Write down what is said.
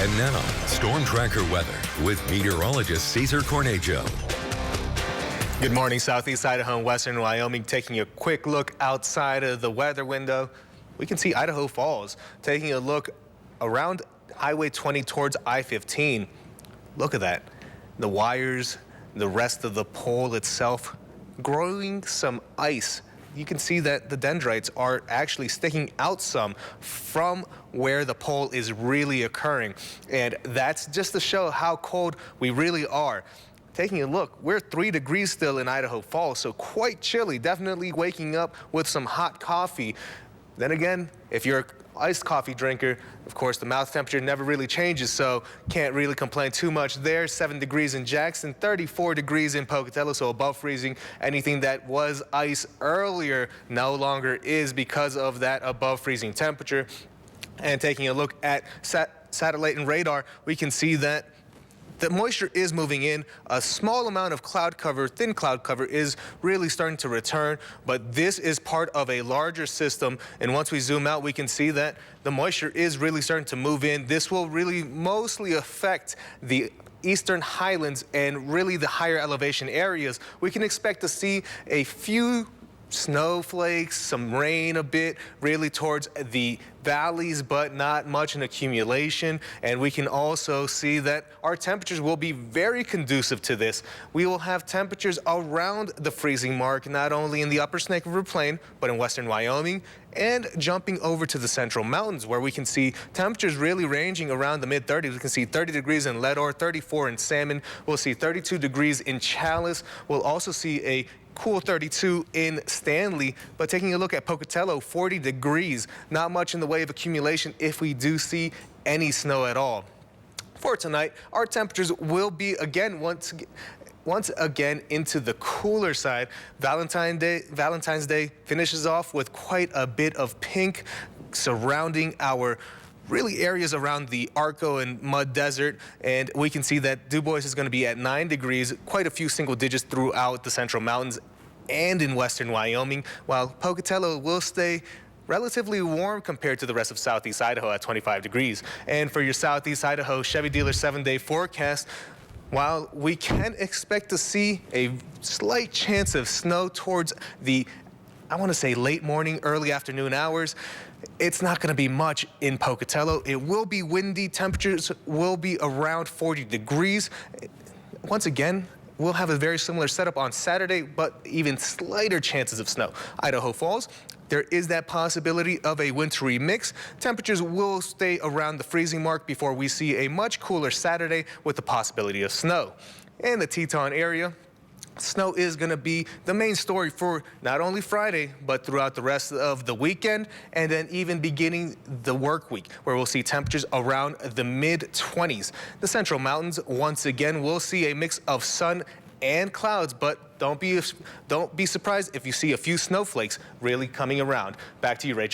And now, Storm Tracker weather with meteorologist Cesar Cornejo. Good morning, Southeast Idaho and Western Wyoming. Taking a quick look outside of the weather window, we can see Idaho Falls. Taking a look around Highway 20 towards I-15. Look at that. The wires, the rest of the pole itself, growing some ice. You can see that the dendrites are actually sticking out some from where the pole is really occurring. And that's just to show how cold we really are. Taking a look, we're 3 degrees still in Idaho Falls, so quite chilly. Definitely waking up with some hot coffee. Then again, if you're an iced coffee drinker, of course, the mouth temperature never really changes, so can't really complain too much there. 7 degrees in Jackson, 34 degrees in Pocatello, so above freezing. Anything that was ice earlier no longer is because of that above freezing temperature. And taking a look at satellite and radar, we can see that the moisture is moving in. A small amount of cloud cover, thin cloud cover, is really starting to return, but this is part of a larger system. And once we zoom out, we can see that the moisture is really starting to move in. This will really mostly affect the eastern highlands and really the higher elevation areas. We can expect to see a few snowflakes, some rain a bit, really towards the valleys, but not much in accumulation. And we can also see that our temperatures will be very conducive to this. We will have temperatures around the freezing mark, not only in the upper Snake River Plain, but in western Wyoming, and jumping over to the central mountains, where we can see temperatures really ranging around the mid-30s. We can see 30 degrees in Leadore, 34 in Salmon. We'll see 32 degrees in Chalice. We'll also see a cool 32 in Stanley, but taking a look at Pocatello, 40 degrees. Not much in the way of accumulation if we do see any snow at all. For tonight, our temperatures will be once again into the cooler side. Valentine's Day finishes off with quite a bit of pink surrounding our really areas around the Arco and Mud Desert, and we can see that Du Bois is going to be at 9 degrees, quite a few single digits throughout the central mountains and in western Wyoming, while Pocatello will stay relatively warm compared to the rest of southeast Idaho at 25 degrees. And for your southeast Idaho Chevy dealer 7-day forecast, while we can expect to see a slight chance of snow towards the, I want to say, late morning, early afternoon hours, it's not going to be much in Pocatello. It will be windy. Temperatures will be around 40 degrees. Once again, we'll have a very similar setup on Saturday, but even slighter chances of snow. Idaho Falls, there is that possibility of a wintry mix. Temperatures will stay around the freezing mark before we see a much cooler Saturday with the possibility of snow. In the Teton area, snow is going to be the main story for not only Friday, but throughout the rest of the weekend, and then even beginning the work week, where we'll see temperatures around the mid-20s. The central mountains, once again, will see a mix of sun and clouds, but don't be surprised if you see a few snowflakes really coming around. Back to you, Rachel.